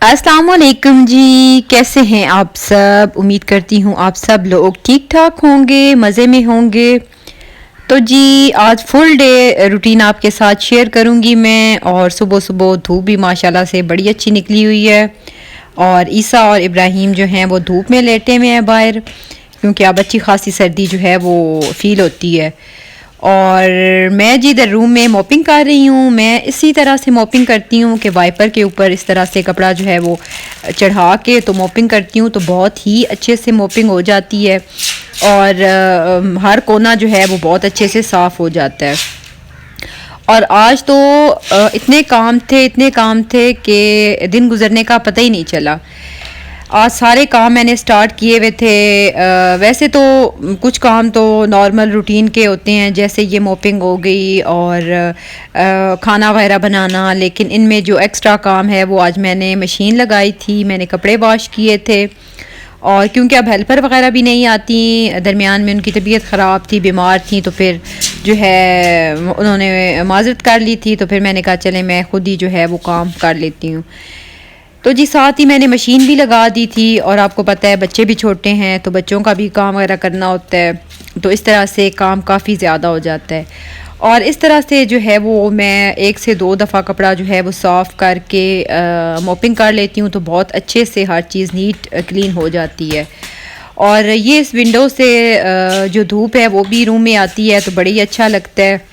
अस्सलाम वालेकुम जी। कैसे हैं आप सब? उम्मीद करती हूँ आप सब लोग ठीक ठाक होंगे, मज़े में होंगे। तो जी आज फुल डे रूटीन आपके साथ शेयर करूँगी मैं। और सुबह सुबह धूप भी माशाल्लाह से बड़ी अच्छी निकली हुई है। और ईसा और इब्राहिम जो हैं वो धूप में लेटे हुए हैं बाहर, क्योंकि अब अच्छी खासी सर्दी जो है वो फ़ील होती है। और मैं जी इधर रूम में मॉपिंग कर रही हूँ। मैं इसी तरह से मॉपिंग करती हूँ कि वाइपर के ऊपर इस तरह से कपड़ा जो है वो चढ़ा के तो मॉपिंग करती हूँ, तो बहुत ही अच्छे से मॉपिंग हो जाती है। और हर कोना जो है वो बहुत अच्छे से साफ़ हो जाता है। और आज तो इतने काम थे कि दिन गुजरने का पता ही नहीं चला। आज सारे काम मैंने स्टार्ट किए हुए थे। वैसे तो कुछ काम तो नॉर्मल रूटीन के होते हैं, जैसे ये मोपिंग हो गई और खाना वगैरह बनाना, लेकिन इनमें जो एक्स्ट्रा काम है वो आज मैंने मशीन लगाई थी, मैंने कपड़े वॉश किए थे। और क्योंकि अब हेल्पर वगैरह भी नहीं आती, दरमियान में उनकी तबीयत ख़राब थी, बीमार थी, तो फिर जो है उन्होंने माजरत कर ली थी, तो फिर मैंने कहा चले मैं ख़ुद ही जो है वो काम कर लेती हूँ। तो जी साथ ही मैंने मशीन भी लगा दी थी। और आपको पता है बच्चे भी छोटे हैं तो बच्चों का भी काम वगैरह करना होता है, तो इस तरह से काम काफ़ी ज़्यादा हो जाता है। और इस तरह से जो है वो मैं 1 से 2 दफ़ा कपड़ा जो है वो साफ़ करके मोपिंग कर लेती हूँ, तो बहुत अच्छे से हर चीज़ नीट क्लीन हो जाती है। और ये इस विंडो से जो धूप है वो भी रूम में आती है तो बड़ी ही अच्छा लगता है।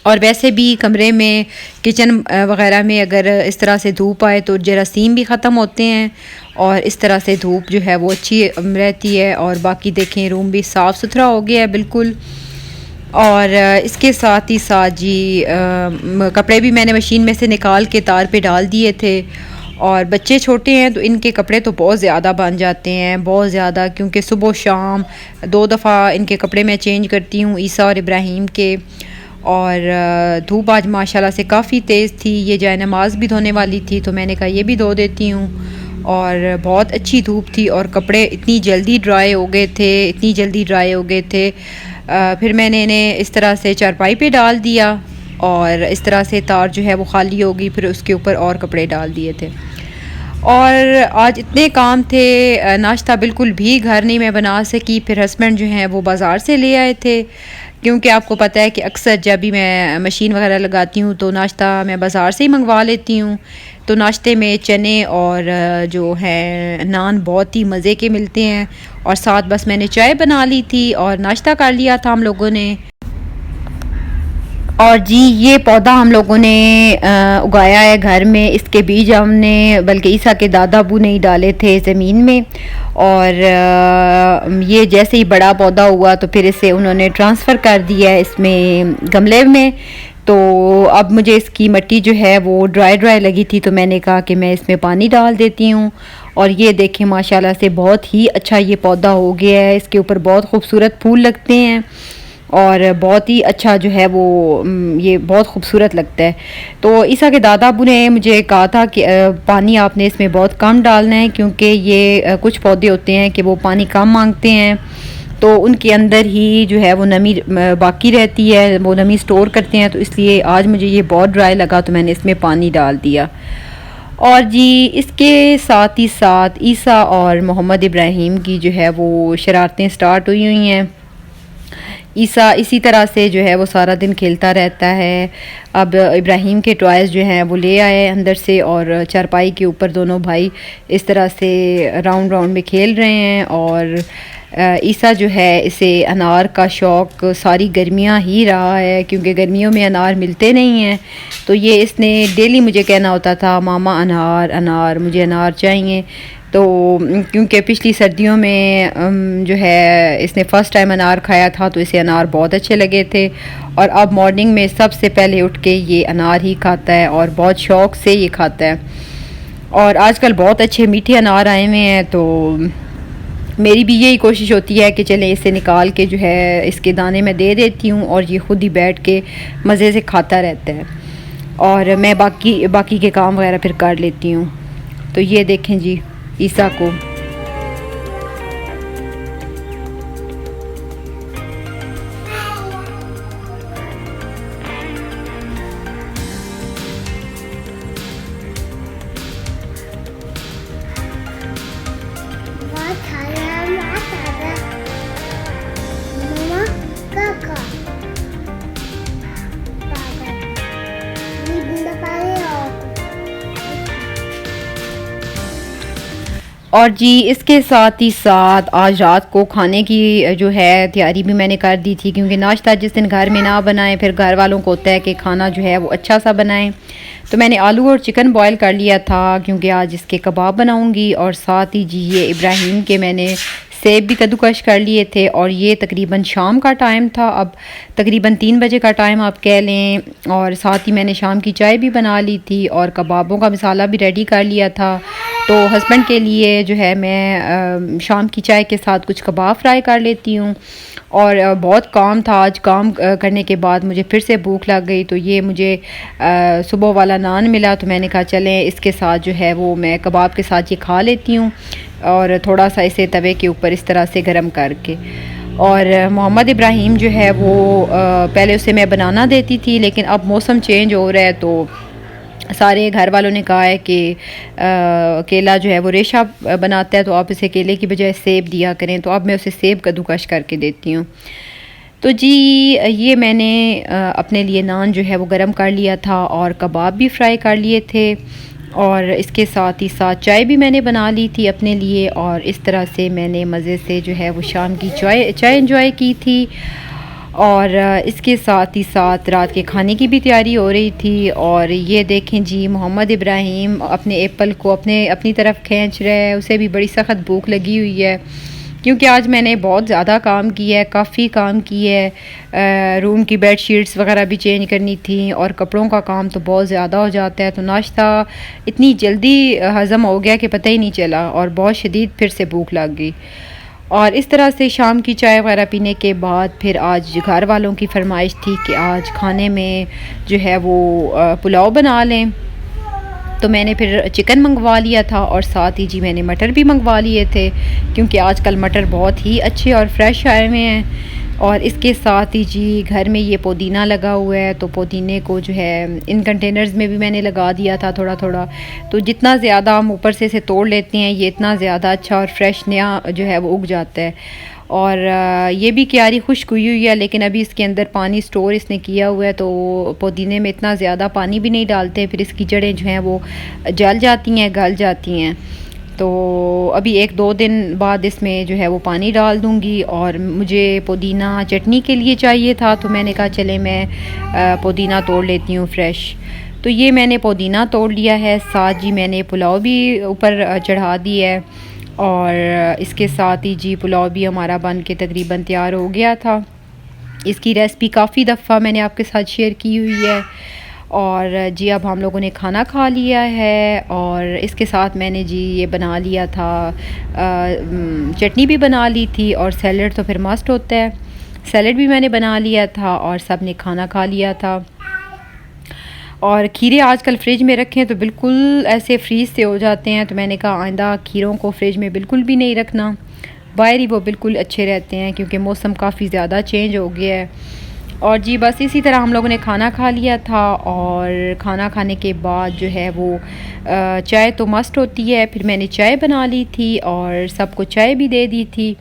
और वैसे भी कमरे में किचन वगैरह में अगर इस तरह से धूप आए तो जरासीम भी ख़त्म होते हैं, और इस तरह से धूप जो है वो अच्छी रहती है। और बाकी देखें रूम भी साफ़ सुथरा हो गया है बिल्कुल। और इसके साथ ही साथ जी कपड़े भी मैंने मशीन में से निकाल के तार पे डाल दिए थे। और बच्चे छोटे हैं तो इनके कपड़े तो बहुत ज़्यादा बन जाते हैं, बहुत ज़्यादा, क्योंकि सुबह शाम 2 दफ़ा इनके कपड़े मैं चेंज करती हूँ, ईसा और इब्राहिम के। और धूप आज माशाल्लाह से काफ़ी तेज़ थी, ये जाए नमाज भी धोने वाली थी तो मैंने कहा ये भी धो देती हूँ। और बहुत अच्छी धूप थी और कपड़े इतनी जल्दी ड्राई हो गए थे, इतनी जल्दी ड्राई हो गए थे। फिर मैंने इन्हें इस तरह से चारपाई पे डाल दिया और इस तरह से तार जो है वो खाली हो गई, फिर उसके ऊपर और कपड़े डाल दिए थे। और आज इतने काम थे, नाश्ता बिल्कुल भी घर नहीं मैं बना सकी। फिर हस्बैंड जो हैं वो बाज़ार से ले आए थे, क्योंकि आपको पता है कि अक्सर जब भी मैं मशीन वगैरह लगाती हूँ तो नाश्ता मैं बाज़ार से ही मंगवा लेती हूँ। तो नाश्ते में चने और जो है नान बहुत ही मज़े के मिलते हैं। और साथ बस मैंने चाय बना ली थी और नाश्ता कर लिया था हम लोगों ने। और जी ये पौधा हम लोगों ने उगाया है घर में, इसके बीज हमने बल्कि ईसा के दादा अबू ने ही डाले थे ज़मीन में। और ये जैसे ही बड़ा पौधा हुआ तो फिर इसे उन्होंने ट्रांसफ़र कर दिया है इसमें गमले में। तो अब मुझे इसकी मिट्टी जो है वो ड्राई ड्राई लगी थी, तो मैंने कहा कि मैं इसमें पानी डाल देती हूँ। और ये देखें माशाल्लाह से बहुत ही अच्छा ये पौधा हो गया है, इसके ऊपर बहुत खूबसूरत फूल लगते हैं और बहुत ही अच्छा जो है वो ये बहुत खूबसूरत लगता है। तो ईसा के दादा अबू ने मुझे कहा था कि पानी आपने इसमें बहुत कम डालना है, क्योंकि ये कुछ पौधे होते हैं कि वो पानी कम मांगते हैं, तो उनके अंदर ही जो है वो नमी बाकी रहती है, वो नमी स्टोर करते हैं। तो इसलिए आज मुझे ये बहुत ड्राई लगा तो मैंने इसमें पानी डाल दिया। और जी इसके साथ ही साथ ईसा और मोहम्मद इब्राहिम की जो है वो शरारतें स्टार्ट हुई हैं। ईसा इसी तरह से जो है वो सारा दिन खेलता रहता है। अब इब्राहिम के टॉयज़ जो हैं वो ले आए अंदर से, और चारपाई के ऊपर दोनों भाई इस तरह से राउंड राउंड में खेल रहे हैं। और ईसा जो है इसे अनार का शौक़ सारी गर्मियाँ ही रहा है, क्योंकि गर्मियों में अनार मिलते नहीं हैं। तो ये इसने डेली मुझे कहना होता था मामा अनार अनार, मुझे अनार चाहिए। तो क्योंकि पिछली सर्दियों में जो है इसने फ़र्स्ट टाइम अनार खाया था तो इसे अनार बहुत अच्छे लगे थे। और अब मॉर्निंग में सबसे पहले उठ के ये अनार ही खाता है और बहुत शौक़ से ये खाता है। और आजकल बहुत अच्छे मीठे अनार आए हुए हैं, तो मेरी भी यही कोशिश होती है कि चलें इसे निकाल के जो है इसके दाने में दे देती हूँ और ये ख़ुद ही बैठ के मज़े से खाता रहता है, और मैं बाकी के काम वगैरह फिर कर लेती हूँ। तो ये देखें जी ईसा को। और जी इसके साथ ही साथ आज रात को खाने की जो है तैयारी भी मैंने कर दी थी, क्योंकि नाश्ता जिस दिन घर में ना बनाएं फिर घर वालों को होता है कि खाना जो है वो अच्छा सा बनाएं। तो मैंने आलू और चिकन बॉईल कर लिया था, क्योंकि आज इसके कबाब बनाऊंगी। और साथ ही जी ये इब्राहिम के मैंने सेब भी कद्दूकश कर लिए थे, और ये तकरीबन शाम का टाइम था, अब तकरीबन 3 बजे का टाइम आप कह लें। और साथ ही मैंने शाम की चाय भी बना ली थी और कबाबों का मसाला भी रेडी कर लिया था। तो हस्बैंड के लिए जो है मैं शाम की चाय के साथ कुछ कबाब फ्राई कर लेती हूँ। और बहुत काम था आज, काम करने के बाद मुझे फिर से भूख लग गई, तो ये मुझे सुबह वाला नान मिला, तो मैंने कहा चलें इसके साथ जो है वो मैं कबाब के साथ ये खा लेती हूँ, और थोड़ा सा इसे तवे के ऊपर इस तरह से गर्म करके। और मोहम्मद इब्राहिम जो है वो पहले उसे मैं बनाना देती थी, लेकिन अब मौसम चेंज हो रहा है तो सारे घर वालों ने कहा है कि केला जो है वो रेशा बनाता है, तो आप इसे केले की बजाय सेब दिया करें। तो अब मैं उसे सेब कद्दूकश करके देती हूँ। तो जी ये मैंने अपने लिए नान जो है वो गरम कर लिया था और कबाब भी फ्राई कर लिए थे, और इसके साथ ही साथ चाय भी मैंने बना ली थी अपने लिए। और इस तरह से मैंने मज़े से जो है वो शाम की चाय एंजॉय की थी। और इसके साथ ही साथ रात के खाने की भी तैयारी हो रही थी। और ये देखें जी मोहम्मद इब्राहिम अपने एप्पल को अपनी तरफ खींच रहा है, उसे भी बड़ी सख्त भूख लगी हुई है, क्योंकि आज मैंने बहुत ज़्यादा काम किया है, काफ़ी काम किया है। रूम की बेड शीट्स वगैरह भी चेंज करनी थी, और कपड़ों का काम तो बहुत ज़्यादा हो जाता है। तो नाश्ता इतनी जल्दी हज़म हो गया कि पता ही नहीं चला, और बहुत शदीद फिर से भूख लग गई। और इस तरह से शाम की चाय वगैरह पीने के बाद फिर आज घर वालों की फरमाइश थी कि आज खाने में जो है वो पुलाव बना लें। तो मैंने फिर चिकन मंगवा लिया था, और साथ ही जी मैंने मटर भी मंगवा लिए थे, क्योंकि आजकल मटर बहुत ही अच्छे और फ्रेश आए हुए हैं। और इसके साथ ही जी घर में ये पुदीना लगा हुआ है, तो पुदीने को जो है इन कंटेनर्स में भी मैंने लगा दिया था थोड़ा थोड़ा। तो जितना ज़्यादा हम ऊपर से इसे तोड़ लेते हैं ये इतना ज़्यादा अच्छा और फ्रेश नया जो है वो उग जाता है। और ये भी क्यारी खुश्क हुई है, लेकिन अभी इसके अंदर पानी स्टोर इसने किया हुआ है, तो पुदीने में इतना ज़्यादा पानी भी नहीं डालते, फिर इसकी जड़ें जो हैं वो जल जाती हैं, गल जाती हैं। तो अभी 1-2 दिन बाद इसमें जो है वो पानी डाल दूँगी। और मुझे पुदीना चटनी के लिए चाहिए था, तो मैंने कहा चले मैं पुदीना तोड़ लेती हूँ फ्रेश। तो ये मैंने पुदीना तोड़ लिया है, साथ जी मैंने पुलाव भी ऊपर चढ़ा दी है। और इसके साथ ही जी पुलाव भी हमारा बन के तकरीबन तैयार हो गया था। इसकी रेसिपी काफ़ी दफ़ा मैंने आपके साथ शेयर की हुई है। और जी अब हम लोगों ने खाना खा लिया है, और इसके साथ मैंने जी ये बना लिया था, चटनी भी बना ली थी, और सैलड तो फिर मस्ट होता है, सैलड भी मैंने बना लिया था, और सब ने खाना खा लिया था। और खीरे आजकल फ्रिज में रखें तो बिल्कुल ऐसे फ्रीज से हो जाते हैं, तो मैंने कहा आइंदा खीरों को फ्रिज में बिल्कुल भी नहीं रखना, बाहर ही वो बिल्कुल अच्छे रहते हैं, क्योंकि मौसम काफ़ी ज़्यादा चेंज हो गया है। और जी बस इसी तरह हम लोगों ने खाना खा लिया था, और खाना खाने के बाद जो है वो चाय तो मस्ट होती है, फिर मैंने चाय बना ली थी और सबको चाय भी दे दी थी,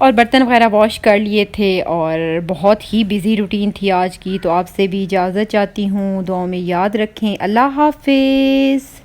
और बर्तन वगैरह वॉश कर लिए थे। और बहुत ही बिज़ी रूटीन थी आज की, तो आपसे भी इजाज़त चाहती हूँ, दुआओं में याद रखें। अल्लाह हाफ़िज़।